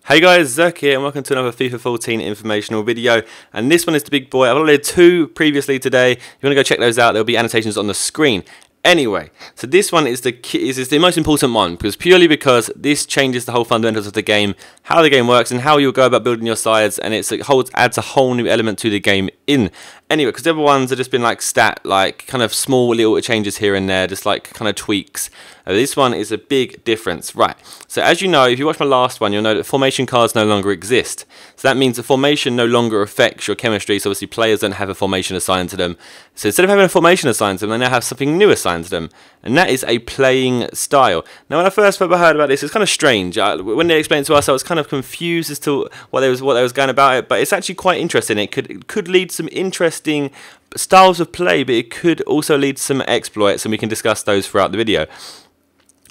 Hey guys, Zerkaa here and welcome to another FIFA 14 informational video, and this one is the big boy. I've uploaded two previously today. If you want to go check those out, there'll be annotations on the screen. Anyway, so this one is the most important one purely because this changes the whole fundamentals of the game, how the game works and how you'll go about building your sides, and adds a whole new element to the game anyway, because the other ones have just been like kind of small little changes here and there, just like kind of tweaks. This one is a big difference, right? So as you know, if you watch my last one, you'll know that formation cards no longer exist. So that means the formation no longer affects your chemistry. So obviously players don't have a formation assigned to them. So instead of having a formation assigned to them, they now have something new assigned to them, and that is a playing style. Now, when I first heard about this, it's kind of strange. When they explained it to us, I was kind of confused as to what they was going about it. But it's actually quite interesting. It could lead to some interesting styles of play, but it could also lead to some exploits, and we can discuss those throughout the video.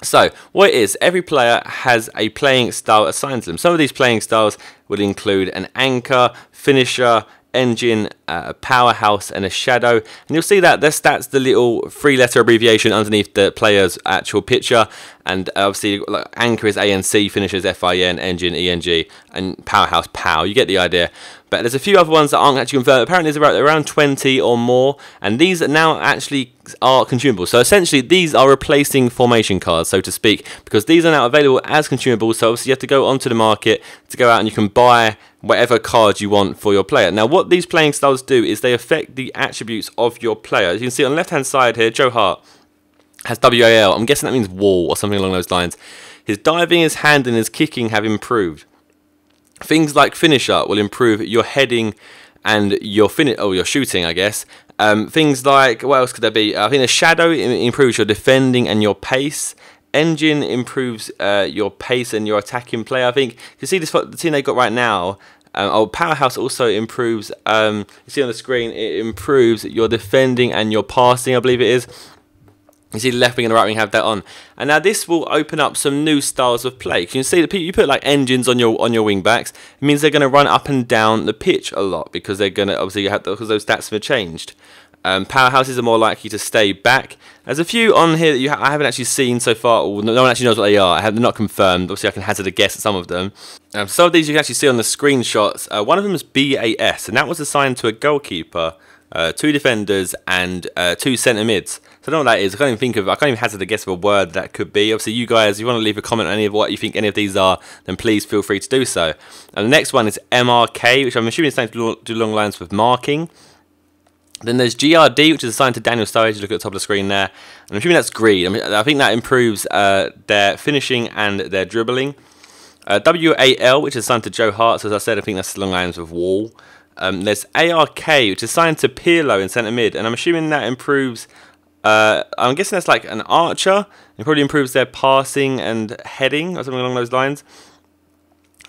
So, what it is, every player has a playing style assigned to them. Some of these playing styles would include an anchor, finisher, engine, a powerhouse, and a shadow. And you'll see that that's the little three-letter abbreviation underneath the player's actual picture. And obviously, like, anchor is ANC, finisher is FIN, engine ENG, and powerhouse POW. You get the idea. But there's a few other ones that aren't actually confirmed. Apparently, there's around 20 or more, and these now actually are consumable. So essentially, these are replacing formation cards, so to speak, because these are now available as consumables. So obviously, you have to go onto the market to go out and you can buy whatever card you want for your player. Now, what these playing styles do is they affect the attributes of your player. As you can see on the left-hand side here, Joe Hart has WAL. I'm guessing that means wall or something along those lines. His diving, his hand, and his kicking have improved. Things like finisher will improve your heading and your shooting, I guess. Things like, what else could there be? I think the shadow improves your defending and your pace. Engine improves your pace and your attacking play. I think you see the team they got right now. Powerhouse also improves. You see on the screen, it improves your defending and your passing, I believe it is. You see the left wing and the right wing have that on, and now this will open up some new styles of play. You can see that you put like engines on your wing backs. It means they're going to run up and down the pitch a lot because they're going to obviously because those stats have changed. Powerhouses are more likely to stay back. There's a few on here that I haven't actually seen so far. Or no one actually knows what they are. They're not confirmed. Obviously, I can hazard a guess at some of them. Some of these you can actually see on the screenshots. One of them is BAS, and that was assigned to a goalkeeper, 2 defenders, and 2 centre mids. So I don't know what that is. I can't even hazard a guess of a word that could be. Obviously, you guys, if you want to leave a comment on any of what you think any of these are, then please feel free to do so. And the next one is MRK, which I'm assuming is something to do along lines with marking. Then there's GRD, which is assigned to Daniel Sturridge. Look at the top of the screen there. And I'm assuming that's greed. I think that improves their finishing and their dribbling. WAL, which is assigned to Joe Hart. So as I said, I think that's along lines with wall. There's ARK, which is assigned to Pirlo in centre mid. And I'm assuming that improves... I'm guessing that's like an archer. It probably improves their passing and heading or something along those lines.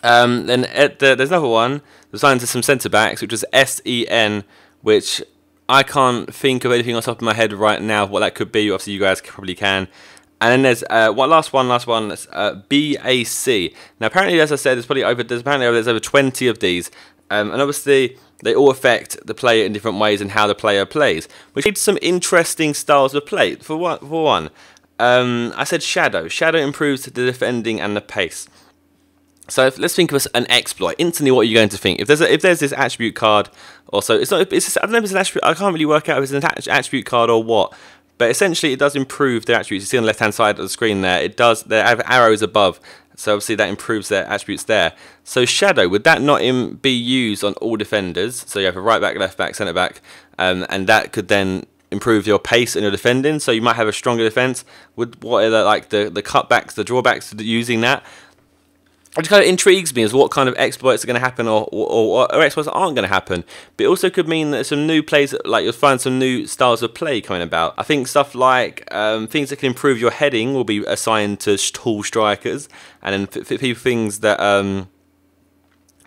Then there's another one assigned to some centre backs, which is SEN, which I can't think of anything on top of my head right now of what that could be. Obviously, you guys probably can. And then there's last one. That's BAC. Now, apparently, as I said, there's over 20 of these, and obviously they all affect the player in different ways and how the player plays, which leads to some interesting styles of play. For one, I said shadow. Shadow improves the defending and the pace. So let's think of an exploit. Instantly, what are you going to think? If there's this attribute card, also I don't know if it's an attribute. I can't really work out if it's an attribute card or what. But essentially, it does improve their attributes. You see on the left-hand side of the screen there, it does. They have arrows above, so obviously that improves their attributes there. So shadow, would that not be used on all defenders? So you have a right back, left back, centre back, and that could then improve your pace and your defending. So you might have a stronger defence. What are the cutbacks, the drawbacks to using that? It just kind of intrigues me as what kind of exploits are going to happen or exploits aren't going to happen. But it also could mean that some new plays, like you'll find some new styles of play coming about. I think stuff like things that can improve your heading will be assigned to tall strikers. And then things that,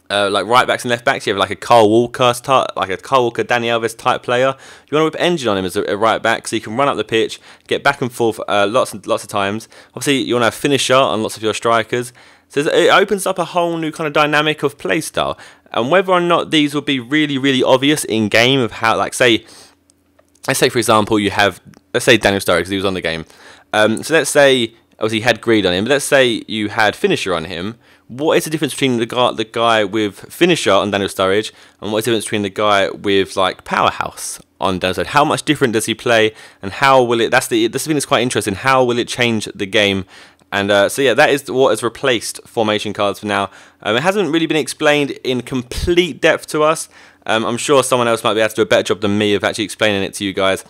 like right backs and left backs, you have like a Kyle Walker, Danny Alves type player. You want to whip engine on him as a right back so you can run up the pitch, get back and forth lots of times. Obviously, you want to have finisher on lots of your strikers. So it opens up a whole new kind of dynamic of play style, and whether or not these will be really, really obvious in game of how, like, let's say for example you have, let's say Daniel Sturridge because he was on the game. So let's say obviously he had greed on him, but let's say you had finisher on him. what is the difference between the guy with finisher on Daniel Sturridge, and what is the difference between the guy with like powerhouse on Daniel Sturridge? How much different does he play, and how will it? That's the thing that's quite interesting. How will it change the game? And so yeah, that is what has replaced formation cards for now. It hasn't really been explained in complete depth to us. I'm sure someone else might be able to do a better job than me of actually explaining it to you guys.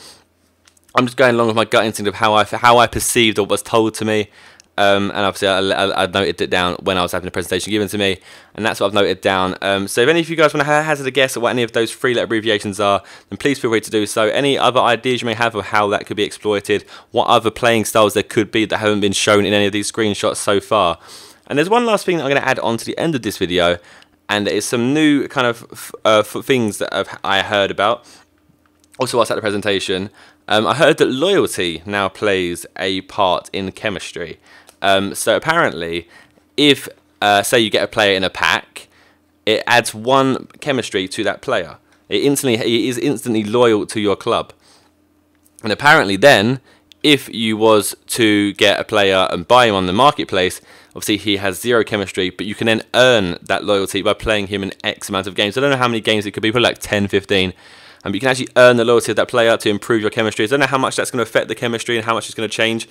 I'm just going along with my gut instinct of how I perceived what was told to me. And obviously I noted it down when I was having the presentation given to me, and that's what I've noted down. So if any of you guys want to hazard a guess at what any of those 3-letter abbreviations are, then please feel free to do so. Any other ideas you may have of how that could be exploited, what other playing styles there could be that haven't been shown in any of these screenshots so far. And there's one last thing that I'm going to add on to the end of this video, and it's some new kind of things that I heard about. Also whilst at the presentation, I heard that loyalty now plays a part in chemistry. So apparently, if say you get a player in a pack, it adds 1 chemistry to that player. He is instantly loyal to your club. And apparently then, if you was to get a player and buy him on the marketplace, obviously he has 0 chemistry, but you can then earn that loyalty by playing him in X amount of games. I don't know how many games it could be, probably like 10, 15. But you can actually earn the loyalty of that player to improve your chemistry. I don't know how much that's going to affect the chemistry and how much it's going to change.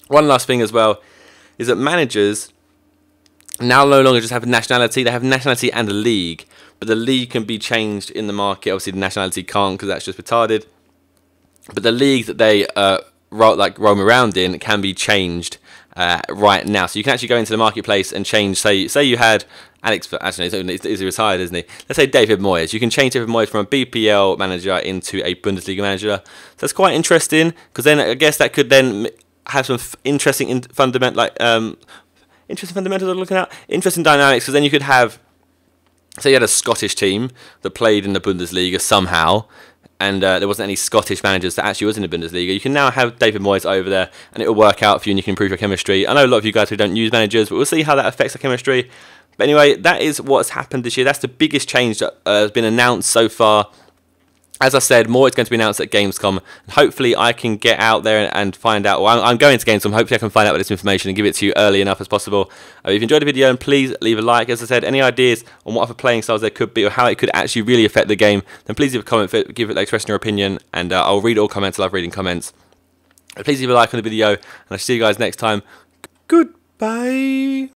One last thing as well is that managers now no longer just have nationality. They have nationality and a league, but the league can be changed in the market. Obviously the nationality can't, because that's just retarded. But the league that they roam around in can be changed right now. So you can actually go into the marketplace and change. Say you had Alex. Actually, he's retired, isn't he? Let's say David Moyes. You can change David Moyes from a BPL manager into a Bundesliga manager. So that's quite interesting, because then I guess that could then have some interesting fundamentals I'm looking at. Interesting dynamics, because then you could have, say you had a Scottish team that played in the Bundesliga somehow, and there wasn't any Scottish managers that actually was in the Bundesliga. You can now have David Moyes over there, and it'll work out for you, and you can improve your chemistry. I know a lot of you guys who don't use managers, but we'll see how that affects the chemistry. But anyway, that is what's happened this year. That's the biggest change that has been announced so far. As I said, more is going to be announced at Gamescom. Hopefully I can get out there and find out. Well, I'm going to Gamescom. Hopefully I can find out this information and give it to you early enough as possible. If you enjoyed the video, and please leave a like. As I said, any ideas on what other playing styles there could be, or how it could actually really affect the game, then please leave a comment, give it, expressing your opinion, and I'll read all comments. I love reading comments. Please leave a like on the video, and I'll see you guys next time. Goodbye.